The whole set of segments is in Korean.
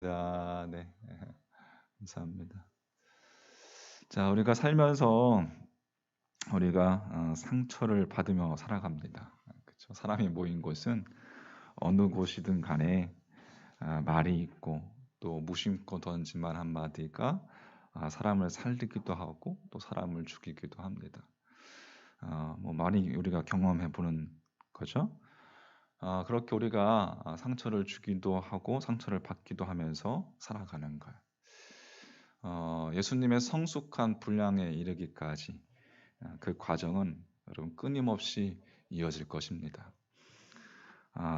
네. 감사합니다. 자, 우리가 살면서 우리가 상처를 받으며 살아갑니다. 그렇죠? 사람이 모인 곳은 어느 곳이든 간에 말이 있고 또 무심코 던진 말 한마디가 사람을 살리기도 하고 또 사람을 죽이기도 합니다. 뭐 많이 우리가 경험해 보는 거죠. 그렇게 우리가 상처를 주기도 하고 상처를 받기도 하면서 살아가는 거예요. 예수님의 성숙한 분량에 이르기까지 그 과정은 여러분 끊임없이 이어질 것입니다.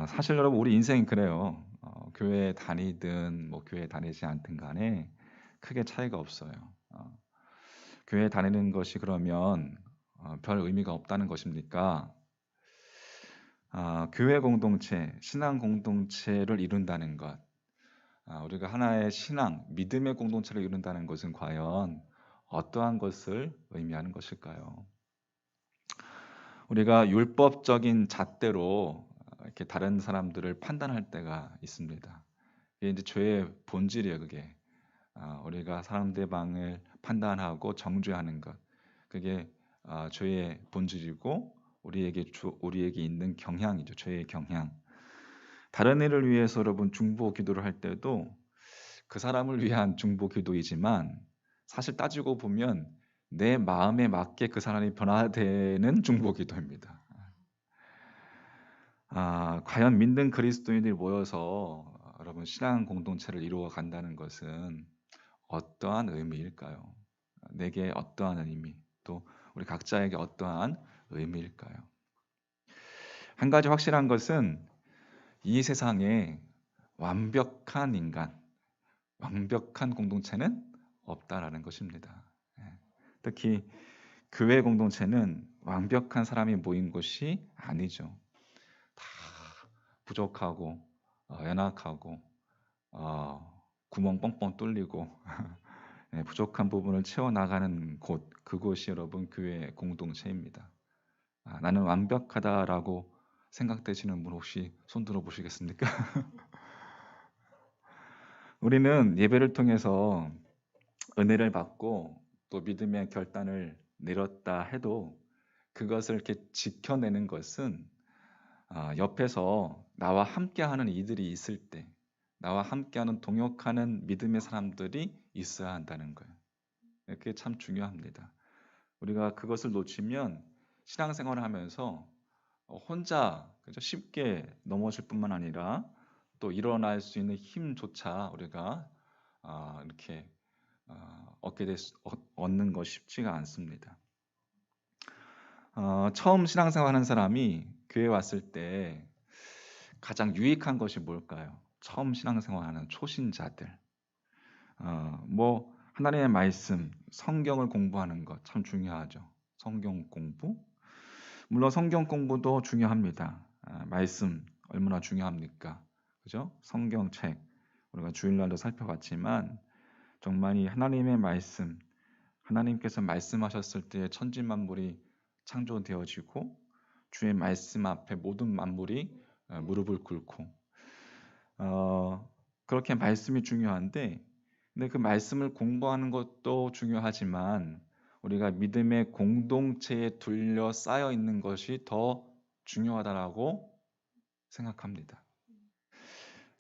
사실 여러분 우리 인생이 그래요. 교회에 다니든 뭐 교회에 다니지 않든 간에 크게 차이가 없어요. 교회에 다니는 것이 그러면 별 의미가 없다는 것입니까? 교회 공동체, 신앙 공동체를 이룬다는 것, 우리가 하나의 신앙, 믿음의 공동체를 이룬다는 것은 과연 어떠한 것을 의미하는 것일까요? 우리가 율법적인 잣대로 이렇게 다른 사람들을 판단할 때가 있습니다. 이게 이제 죄의 본질이에요, 그게. 우리가 상대방을 판단하고 정죄하는 것, 그게 죄의 본질이고 우리에게 있는 경향이죠, 죄의 경향. 다른 일을 위해서 여러분 중보 기도를 할 때도 그 사람을 위한 중보 기도이지만 사실 따지고 보면 내 마음에 맞게 그 사람이 변화되는 중보 기도입니다. 과연 믿는 그리스도인들이 모여서 여러분 신앙 공동체를 이루어 간다는 것은 어떠한 의미일까요? 내게 어떠한 의미, 또 우리 각자에게 어떠한 의미일까요? 한 가지 확실한 것은 이 세상에 완벽한 인간, 완벽한 공동체는 없다라는 것입니다. 예. 특히 교회 공동체는 완벽한 사람이 모인 곳이 아니죠. 다 부족하고 연약하고 구멍 뻥뻥 뚫리고 예, 부족한 부분을 채워나가는 곳, 그곳이 여러분 교회 공동체입니다. 나는 완벽하다라고 생각되시는 분 혹시 손 들어 보시겠습니까? 우리는 예배를 통해서 은혜를 받고 또 믿음의 결단을 내렸다 해도 그것을 이렇게 지켜내는 것은 옆에서 나와 함께하는 이들이 있을 때, 나와 함께하는 동역하는 믿음의 사람들이 있어야 한다는 거예요. 그게 참 중요합니다. 우리가 그것을 놓치면 신앙생활을 하면서 혼자 그죠? 쉽게 넘어질 뿐만 아니라 또 일어날 수 있는 힘조차 우리가 이렇게 얻는 것 쉽지가 않습니다. 처음 신앙생활하는 사람이 교회 왔을 때 가장 유익한 것이 뭘까요? 처음 신앙생활하는 초신자들, 뭐 하나님의 말씀, 성경을 공부하는 것 참 중요하죠. 성경 공부, 물론 성경 공부도 중요합니다. 말씀 얼마나 중요합니까? 그죠? 성경책 우리가 주일날도 살펴봤지만 정말 이 하나님의 말씀, 하나님께서 말씀하셨을 때 천지 만물이 창조되어지고 주의 말씀 앞에 모든 만물이 무릎을 꿇고 그렇게 말씀이 중요한데 근데 그 말씀을 공부하는 것도 중요하지만 우리가 믿음의 공동체에 둘러싸여 있는 것이 더 중요하다라고 생각합니다.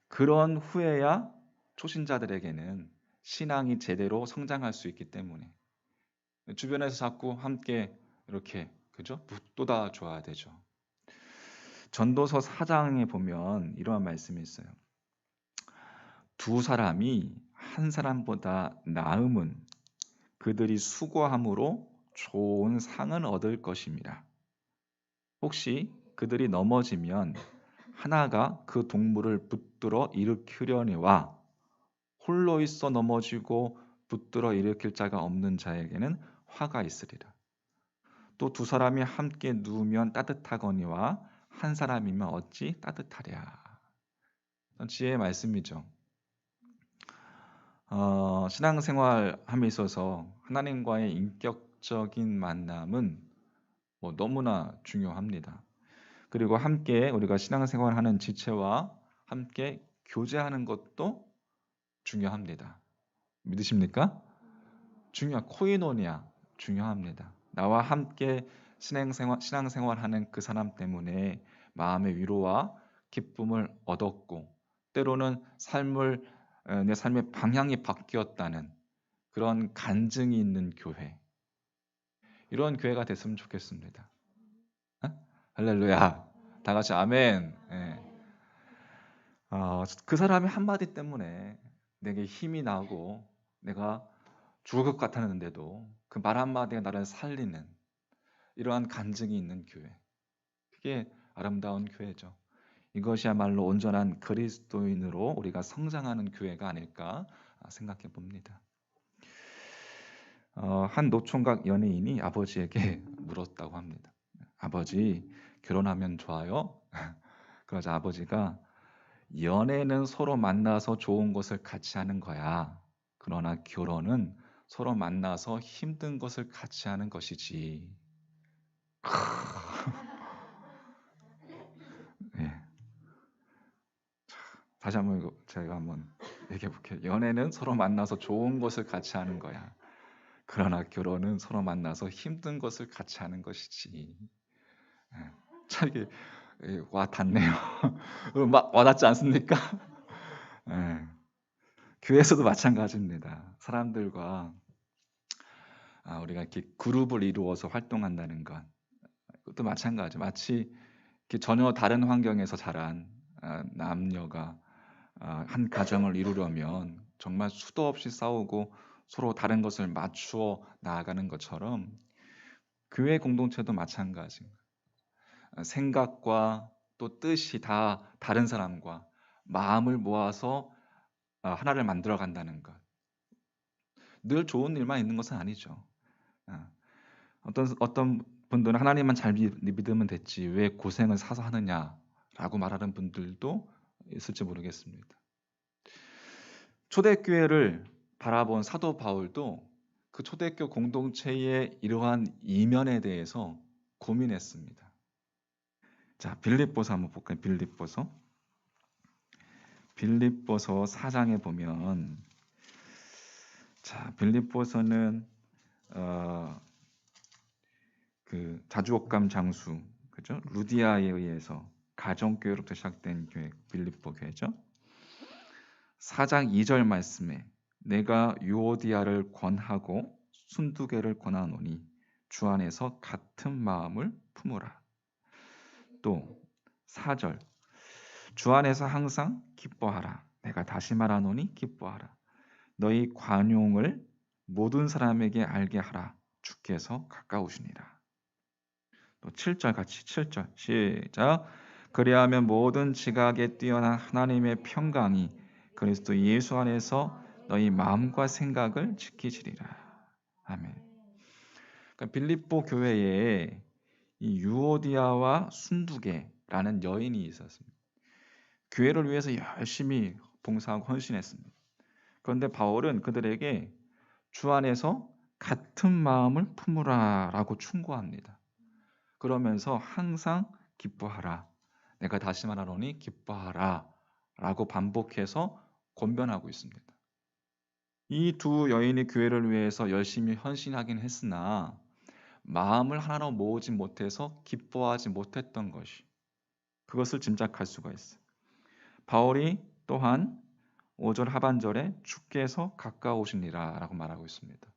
그런 후에야 초신자들에게는 신앙이 제대로 성장할 수 있기 때문에 주변에서 자꾸 함께 이렇게 그죠? 북돋아 줘야 되죠. 전도서 4장에 보면 이러한 말씀이 있어요. 두 사람이 한 사람보다 나음은 그들이 수고함으로 좋은 상은 얻을 것입니다. 혹시 그들이 넘어지면 하나가 그 동물을 붙들어 일으키려니와 홀로 있어 넘어지고 붙들어 일으킬 자가 없는 자에게는 화가 있으리라. 또 두 사람이 함께 누우면 따뜻하거니와 한 사람이면 어찌 따뜻하랴. 지혜의 말씀이죠. 신앙생활함에 있어서 하나님과의 인격적인 만남은 뭐 너무나 중요합니다. 그리고 함께 우리가 신앙생활하는 지체와 함께 교제하는 것도 중요합니다. 믿으십니까? 코이노니아 중요합니다. 나와 함께 신앙생활하는 그 사람 때문에 마음의 위로와 기쁨을 얻었고, 때로는 내 삶의 방향이 바뀌었다는 그런 간증이 있는 교회, 이런 교회가 됐으면 좋겠습니다. 할렐루야. 다 같이 아멘. 예. 그 사람의 한마디 때문에 내게 힘이 나고 내가 죽을 것 같았는데도 그 말 한마디가 나를 살리는 이러한 간증이 있는 교회. 그게 아름다운 교회죠. 이것이야말로 온전한 그리스도인으로 우리가 성장하는 교회가 아닐까 생각해 봅니다. 한 노총각 연예인이 아버지에게 물었다고 합니다. 아버지, 결혼하면 좋아요? 그러자 아버지가 연애는 서로 만나서 좋은 것을 같이 하는 거야. 그러나 결혼은 서로 만나서 힘든 것을 같이 하는 것이지. 네. 다시 한번 제가 한번 얘기해 볼게요. 연애는 서로 만나서 좋은 것을 같이 하는 거야. 그러나 결혼은 서로 만나서 힘든 것을 같이 하는 것이지. 참 이게 와 닿네요. 막 와닿지 않습니까? 네. 교회에서도 마찬가지입니다. 사람들과 우리가 이렇게 그룹을 이루어서 활동한다는 것, 그것도 마찬가지. 마치 이렇게 전혀 다른 환경에서 자란 남녀가 한 가정을 이루려면 정말 수도 없이 싸우고 서로 다른 것을 맞추어 나아가는 것처럼 교회 공동체도 마찬가지입니다. 생각과 또 뜻이 다 다른 사람과 마음을 모아서 하나를 만들어 간다는 것. 늘 좋은 일만 있는 것은 아니죠. 어떤 분들은 하나님만 잘 믿으면 됐지 왜 고생을 사서 하느냐라고 말하는 분들도 있을지 모르겠습니다. 초대교회를 바라본 사도 바울도 그 초대교 공동체의 이러한 이면에 대해서 고민했습니다. 자, 빌립보서 한번 볼까요? 빌립보서 4장에 보면, 자, 빌립보서는 그 자주옥감 장수, 그죠? 루디아에 의해서 가정교회로부터 시작된 교회, 빌립보 교회죠. 4장 2절 말씀에 내가 유오디아를 권하고 순두개를 권하노니 주 안에서 같은 마음을 품으라. 또 4절 주 안에서 항상 기뻐하라. 내가 다시 말하노니 기뻐하라. 너희 관용을 모든 사람에게 알게 하라. 주께서 가까우시니라. 또 7절 같이 7절 시작. 그리하면 모든 지각에 뛰어난 하나님의 평강이 그리스도 예수 안에서 너희 마음과 생각을 지키시리라. 아멘. 그러니까 빌립보 교회에 이 유오디아와 순두개라는 여인이 있었습니다. 교회를 위해서 열심히 봉사하고 헌신했습니다. 그런데 바울은 그들에게 주 안에서 같은 마음을 품으라라고 충고합니다. 그러면서 항상 기뻐하라. 내가 다시 말하노니 기뻐하라 라고 반복해서 권변하고 있습니다. 이 두 여인이 교회를 위해서 열심히 헌신하긴 했으나 마음을 하나로 모으지 못해서 기뻐하지 못했던 것이, 그것을 짐작할 수가 있어요. 바울이 또한 5절 하반절에 주께서 가까우시니라 라고 말하고 있습니다.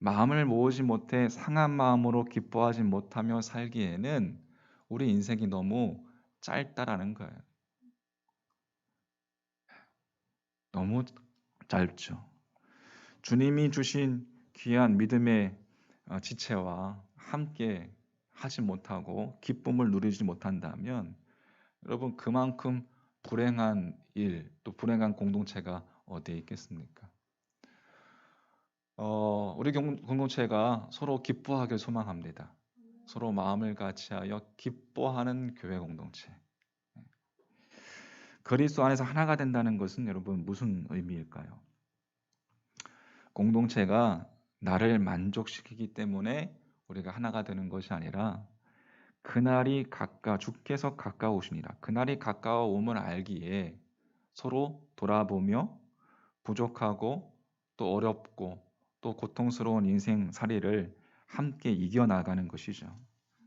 마음을 모으지 못해 상한 마음으로 기뻐하지 못하며 살기에는 우리 인생이 너무 짧다라는 거예요. 너무 짧죠. 주님이 주신 귀한 믿음의 지체와 함께 하지 못하고 기쁨을 누리지 못한다면 여러분 그만큼 불행한 일, 또 불행한 공동체가 어디에 있겠습니까? 우리 공동체가 서로 기뻐하길 소망합니다. 서로 마음을 같이하여 기뻐하는 교회 공동체. 그리스도 안에서 하나가 된다는 것은 여러분 무슨 의미일까요? 공동체가 나를 만족시키기 때문에 우리가 하나가 되는 것이 아니라 그날이 주께서 가까우시니라. 그날이 가까워옴을 알기에 서로 돌아보며 부족하고 또 어렵고 또 고통스러운 인생살이를 함께 이겨나가는 것이죠.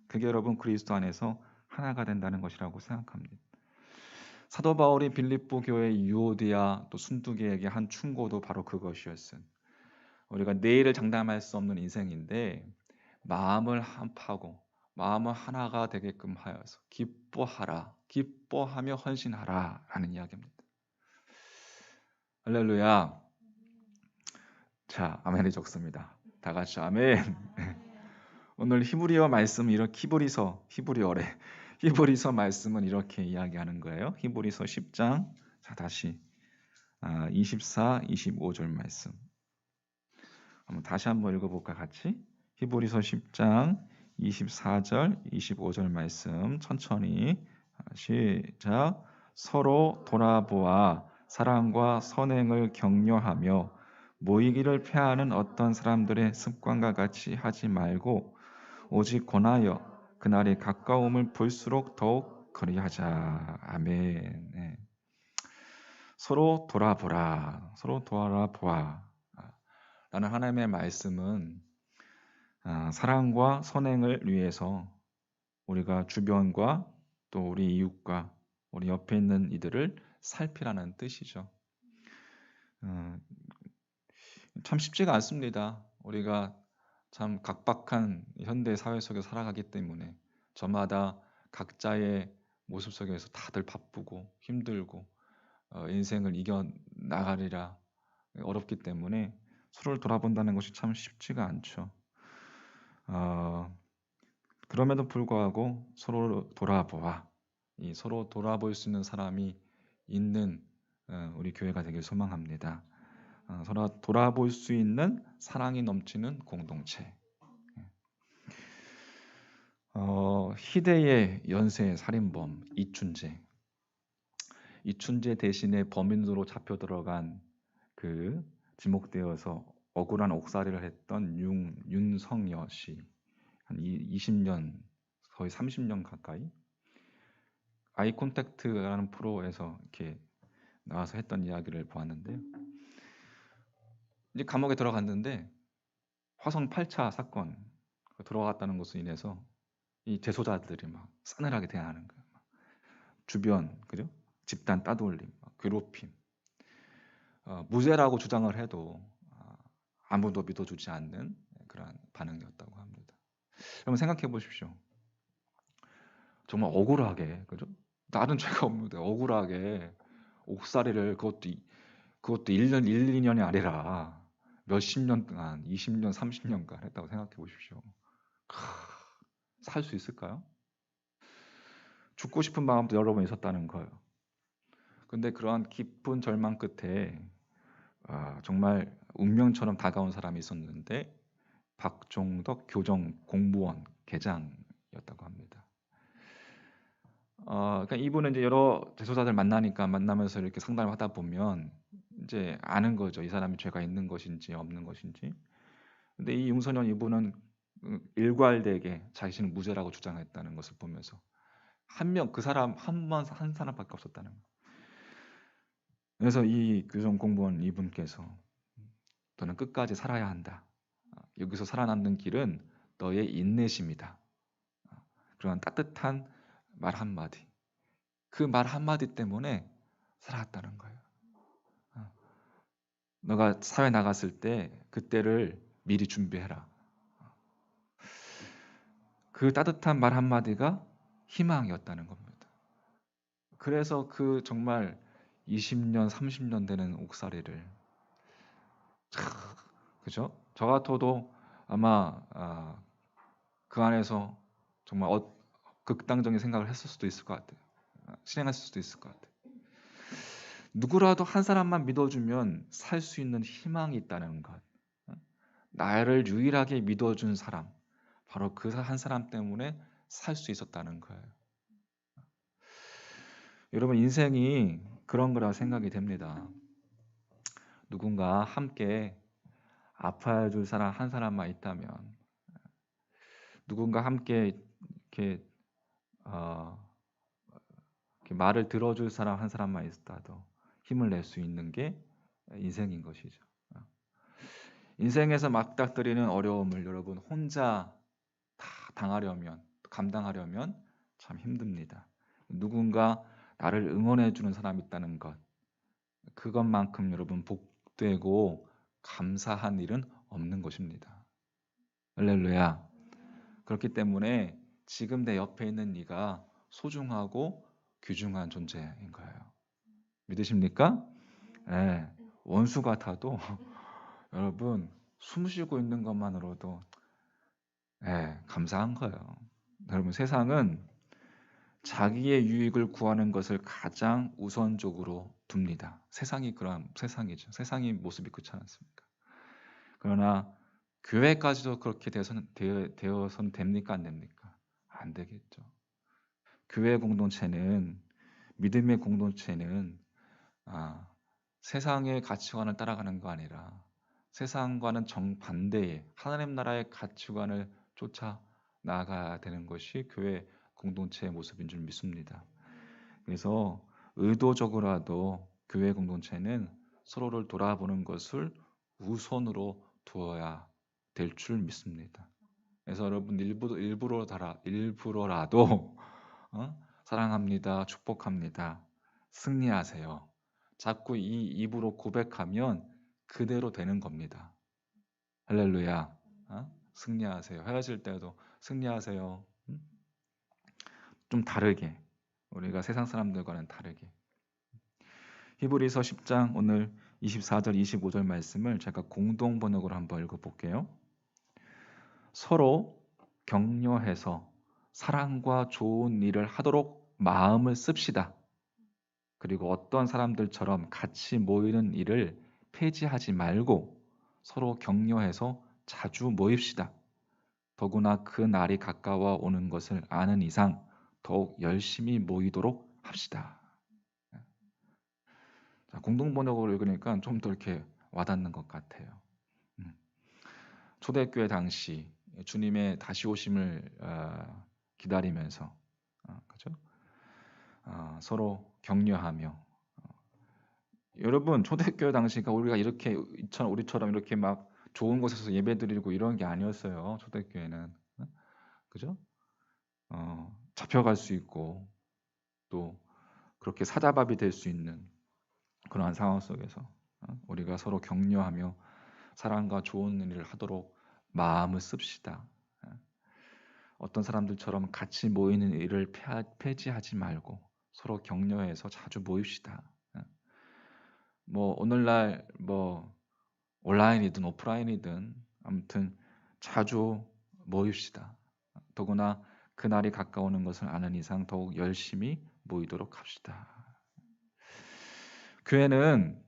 그게 여러분 그리스도 안에서 하나가 된다는 것이라고 생각합니다. 사도 바울이 빌립보 교회 유오디아 또 순두계에게 한 충고도 바로 그것이었어요. 우리가 내일을 장담할 수 없는 인생인데 마음을 한파고 마음을 하나가 되게끔 하여서 기뻐하라, 기뻐하며 헌신하라 라는 이야기입니다. 할렐루야. 자, 아멘이 적습니다. 다 같이 아멘. 오늘 히브리어 말씀 히브리서 말씀은 이렇게 이야기하는 거예요. 히브리서 10장. 자, 다시 24, 25절 말씀. 다시 한번 읽어볼까 같이? 히브리서 10장 24절, 25절 말씀 천천히 시작. 서로 돌아보아 사랑과 선행을 격려하며 모이기를 패하는 어떤 사람들의 습관과 같이 하지 말고 오직 권하여 그날의 가까움을 볼수록 더욱 그리하자. 아멘. 네. 서로 돌아보라. 서로 돌아보아. 라는 하나님의 말씀은 사랑과 선행을 위해서 우리가 주변과 또 우리 이웃과 우리 옆에 있는 이들을 살피라는 뜻이죠. 참 쉽지가 않습니다. 우리가 참 각박한 현대 사회 속에 살아가기 때문에 저마다 각자의 모습 속에서 다들 바쁘고 힘들고 인생을 이겨나가리라 어렵기 때문에 서로를 돌아본다는 것이 참 쉽지가 않죠. 그럼에도 불구하고 서로 돌아보아 서로 돌아볼 수 있는 사람이 있는 우리 교회가 되길 소망합니다. 서로 돌아볼 수 있는 사랑이 넘치는 공동체. 희대의 연쇄 살인범 이춘재 대신에 범인으로 잡혀 들어간 그 지목되어서 억울한 옥살이를 했던 윤성여 씨, 한 20년, 거의 30년 가까이 아이 콘택트라는 프로에서 이렇게 나와서 했던 이야기를 보았는데요. 이제 감옥에 들어갔는데 화성 8차 사건 들어갔다는 것으로 인해서 이 재소자들이 막 싸늘하게 대하는 거예요. 주변, 그죠? 집단 따돌림, 괴롭힘, 무죄라고 주장을 해도 아무도 믿어주지 않는 그런 반응이었다고 합니다. 여러분 생각해 보십시오. 정말 억울하게, 그죠? 다른 죄가 없는데 억울하게 옥살이를 그것도 1년, 1, 2년이 아니라 몇십 년 동안 20년, 30년간 했다고 생각해 보십시오. 살 수 있을까요? 죽고 싶은 마음도 여러 번 있었다는 거예요. 근데 그러한 깊은 절망 끝에 정말 운명처럼 다가온 사람이 있었는데 박종덕 교정 공무원 계장이었다고 합니다. 그러니까 이분은 이제 여러 재소자들 만나면서 이렇게 상담을 하다 보면 이제 아는 거죠. 이 사람이 죄가 있는 것인지 없는 것인지. 근데 이 윤선현 이분은 일괄되게 자신은 무죄라고 주장했다는 것을 보면서 그 사람 한 사람밖에 없었다는 거예요. 그래서 이 교정 공무원 이분께서 너는 끝까지 살아야 한다. 여기서 살아남는 길은 너의 인내심이다. 그런 따뜻한 말 한마디. 그 말 한마디 때문에 살아왔다는 거예요. 너가 사회 나갔을 때 그때를 미리 준비해라. 그 따뜻한 말 한마디가 희망이었다는 겁니다. 그래서 그 정말 20년, 30년 되는 옥살이를 그죠? 저 같아도 아마 그 안에서 정말 극단적인 생각을 했을 수도 있을 것 같아요. 실행했을 수도 있을 것 같아요. 누구라도 한 사람만 믿어주면 살 수 있는 희망이 있다는 것. 나를 유일하게 믿어준 사람, 바로 그 한 사람 때문에 살 수 있었다는 거예요. 여러분 인생이 그런 거라 생각이 됩니다. 누군가 함께 아파해 줄 사람 한 사람만 있다면, 누군가 함께 이렇게 말을 들어줄 사람 한 사람만 있어도 힘을 낼 수 있는 게 인생인 것이죠. 인생에서 맞닥뜨리는 어려움을 여러분 혼자 다 당하려면, 감당하려면 참 힘듭니다. 누군가 나를 응원해 주는 사람이 있다는 것, 그것만큼 여러분 복되고 감사한 일은 없는 것입니다. 할렐루야. 그렇기 때문에 지금 내 옆에 있는 네가 소중하고 귀중한 존재인 거예요. 믿으십니까? 예. 원수 같아도 여러분 숨 쉬고 있는 것만으로도 감사한 거예요. 여러분 세상은 자기의 유익을 구하는 것을 가장 우선적으로 둡니다. 세상이 그런 세상이죠. 세상의 모습이 그렇지 않습니까? 그러나 교회까지도 그렇게 되어선 됩니까? 안 됩니까? 안 되겠죠. 교회 공동체는 믿음의 공동체는 세상의 가치관을 따라가는 거 아니라 세상과는 정반대의 하나님 나라의 가치관을 쫓아 나아가야 되는 것이 교회 공동체의 모습인 줄 믿습니다. 그래서 의도적으로라도 교회 공동체는 서로를 돌아보는 것을 우선으로 두어야 될 줄 믿습니다. 그래서 여러분 일부러라도 사랑합니다, 축복합니다, 승리하세요. 자꾸 이 입으로 고백하면 그대로 되는 겁니다. 할렐루야. 승리하세요. 헤어질 때도 승리하세요. 좀 다르게 우리가 세상 사람들과는 다르게. 히브리서 10장 오늘 24절 25절 말씀을 제가 공동 번역으로 한번 읽어볼게요. 서로 격려해서 사랑과 좋은 일을 하도록 마음을 씁시다. 그리고 어떤 사람들처럼 같이 모이는 일을 폐지하지 말고 서로 격려해서 자주 모입시다. 더구나 그 날이 가까워 오는 것을 아는 이상 더욱 열심히 모이도록 합시다. 공동 번역으로 읽으니까 좀 더 이렇게 와닿는 것 같아요. 초대교회 당시 주님의 다시 오심을 기다리면서 그죠? 서로 격려하며 여러분 초대교회 당시가 우리가 이렇게 우리처럼 이렇게 막 좋은 곳에서 예배드리고 이런 게 아니었어요. 초대교회는 그죠? 잡혀갈 수 있고 또 그렇게 사자밥이 될 수 있는 그러한 상황 속에서 우리가 서로 격려하며 사랑과 좋은 일을 하도록 마음을 씁시다. 어떤 사람들처럼 같이 모이는 일을 폐지하지 말고 서로 격려해서 자주 모입시다. 뭐 오늘날 뭐 온라인이든 오프라인이든 아무튼 자주 모입시다. 더구나 그날이 가까우는 것을 아는 이상 더욱 열심히 모이도록 합시다. 교회는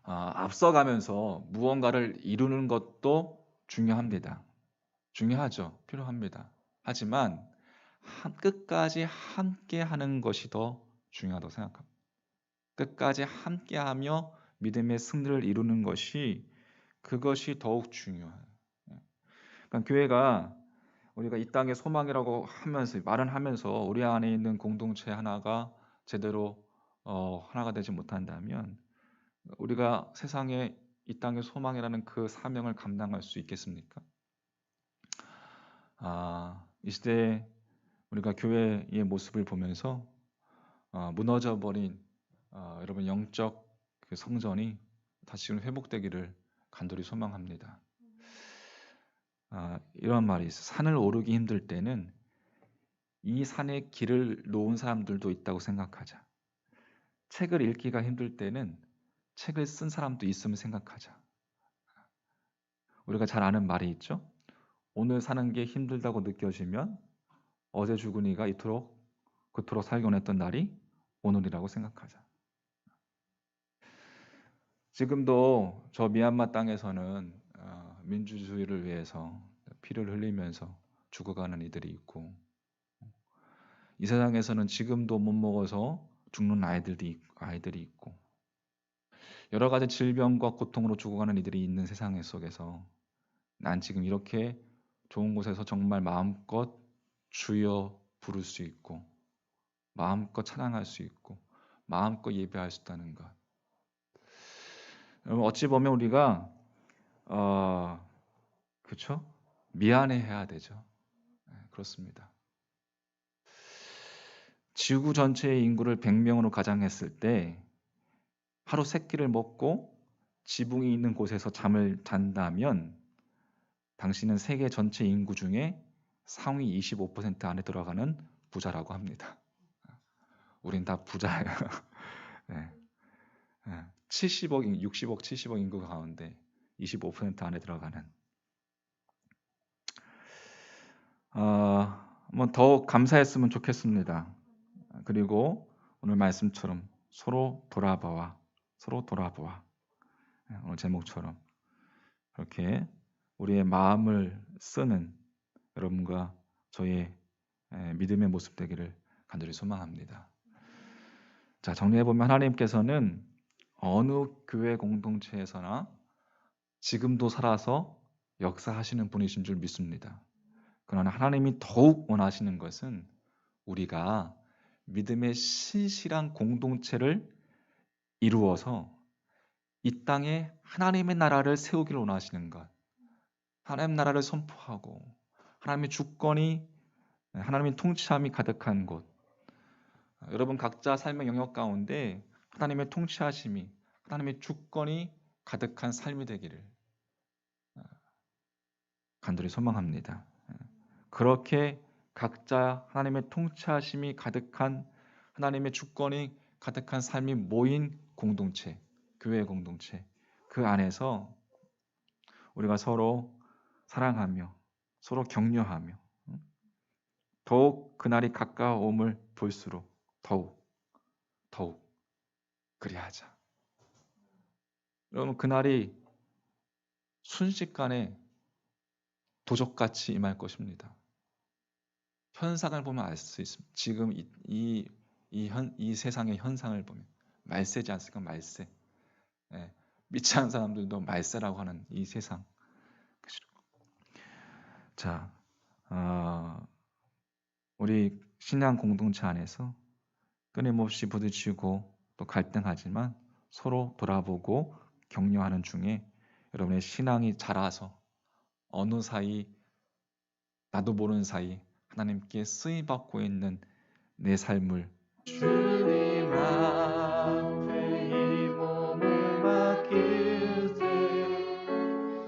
앞서가면서 무언가를 이루는 것도 중요합니다. 중요하죠. 필요합니다. 하지만 끝까지 함께 하는 것이 더 중요하다고 생각합니다. 끝까지 함께하며 믿음의 승리를 이루는 것이 그것이 더욱 중요해요. 그러니까 교회가 우리가 이 땅의 소망이라고 하면서 말은 하면서 우리 안에 있는 공동체 하나가 제대로 하나가 되지 못한다면 우리가 세상에 이 땅의 소망이라는 그 사명을 감당할 수 있겠습니까? 이 시대에 우리가 교회의 모습을 보면서 무너져버린 여러분 영적 그 성전이 다시금 회복되기를 간절히 소망합니다. 이런 말이 있어요. 산을 오르기 힘들 때는 이 산에 길을 놓은 사람들도 있다고 생각하자. 책을 읽기가 힘들 때는 책을 쓴 사람도 있으면 생각하자. 우리가 잘 아는 말이 있죠. 오늘 사는 게 힘들다고 느껴지면 어제 죽은 이가 그토록 살곤 했던 날이 오늘이라고 생각하자. 지금도 저 미얀마 땅에서는 민주주의를 위해서 피를 흘리면서 죽어가는 이들이 있고 이 세상에서는 지금도 못 먹어서 죽는 아이들이 있고 여러 가지 질병과 고통으로 죽어가는 이들이 있는 세상 속에서 난 지금 이렇게 좋은 곳에서 정말 마음껏 주여 부를 수 있고 마음껏 찬양할 수 있고 마음껏 예배할 수 있다는 것. 여러분 어찌 보면 우리가 그렇죠? 미안해해야 되죠. 그렇습니다. 지구 전체의 인구를 100명으로 가정했을 때 하루 3끼를 먹고 지붕이 있는 곳에서 잠을 잔다면 당신은 세계 전체 인구 중에 상위 25% 안에 들어가는 부자라고 합니다. 우린 다 부자예요. 네. 70억, 60억, 70억 인구 가운데 25% 안에 들어가는. 뭐 더 감사했으면 좋겠습니다. 그리고 오늘 말씀처럼 서로 돌아보아. 오늘 제목처럼 그렇게 우리의 마음을 쓰는 여러분과 저의 믿음의 모습 되기를 간절히 소망합니다. 자, 정리해보면 하나님께서는 어느 교회 공동체에서나 지금도 살아서 역사하시는 분이신 줄 믿습니다. 그러나 하나님이 더욱 원하시는 것은 우리가 믿음의 신실한 공동체를 이루어서 이 땅에 하나님의 나라를 세우기를 원하시는 것, 하나님의 나라를 선포하고 하나님의 주권이, 하나님의 통치함이 가득한 곳, 여러분 각자 삶의 영역 가운데 하나님의 통치하심이, 하나님의 주권이 가득한 삶이 되기를 간절히 소망합니다. 그렇게 각자 하나님의 통치하심이 가득한, 하나님의 주권이 가득한 삶이 모인 공동체, 교회 공동체, 그 안에서 우리가 서로 사랑하며 서로 격려하며 더욱 그날이 가까움을 볼수록 더욱 그리하자. 여러분 그날이 순식간에 도적같이 임할 것입니다. 현상을 보면 알 수 있습니다. 지금 이 세상의 현상을 보면 말세지 않습니까? 말세. 믿지 않는 사람들도 말세라고 하는 이 세상. 자, 우리 신앙 공동체 안에서 끊임없이 부딪히고 또 갈등하지만 서로 돌아보고 격려하는 중에 여러분의 신앙이 자라서 어느 사이, 나도 모르는 사이 하나님께 쓰임받고 있는 내 삶을 주님 앞에 이 몸을 맡기세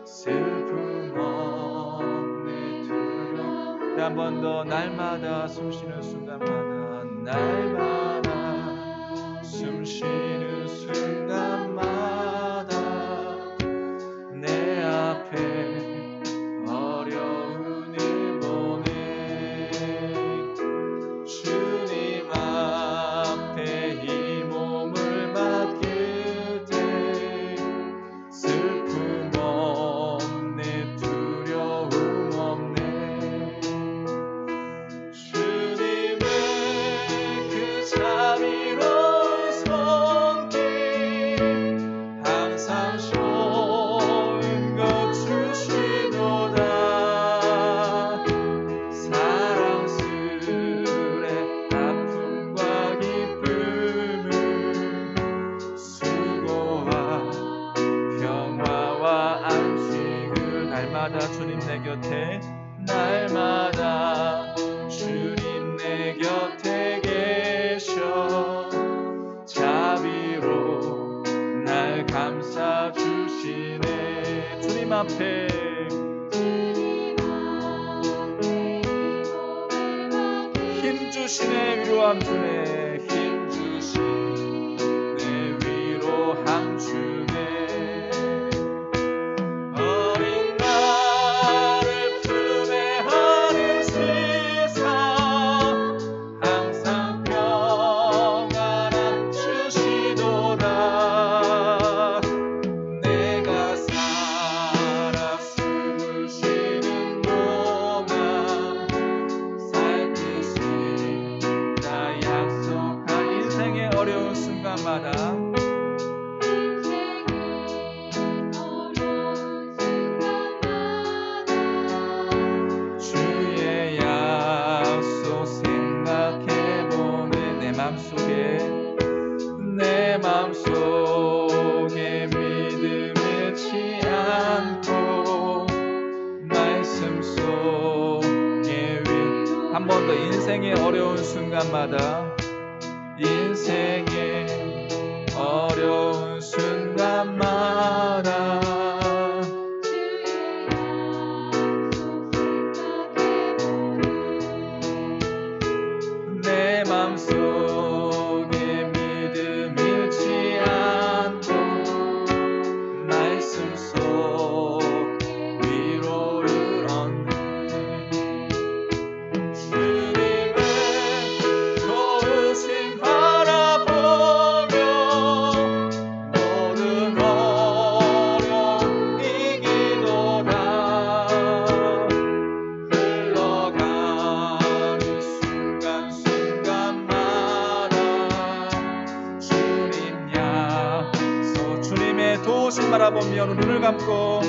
슬픔 없네 두려움 한 번 더 날마다 숨쉬는 순간마다 날마다 숨쉬는 순간마다 내 앞에 어려운 일 보내 주님 앞에 이 몸을 맡길 때 슬픔 없네 두려움 없네 주님의 그 자비로운 손길 항상 좋은 것 주시도다 사랑스레 아픔과 기쁨을 수고와 평화와 안식을 날마다 주님 내 곁에 날마다 주님 내 곁에 계셔 자비로 날 감싸 주시네 주님 앞에 힘 주시네 위로함 주네 힘 주시네 위로함 주네 어린 나를 품에 안은 세상 항상 평안함 주시도다 내가 살아 숨을 쉬는 동안 살 것이 나 약속한 인생의 어려운 순간마다 인생의 어려운 순간마다 인생의 어려운 순간마다 내 맘속에 믿음 잃지 않고 말씀 속 위로를 얻네. 주님의 좋으심 바라보며 모든 어려움 이기도다. 흘러가는 순간순간마다 주님 약속, 주님의 도우심 바라보며 눈을 감고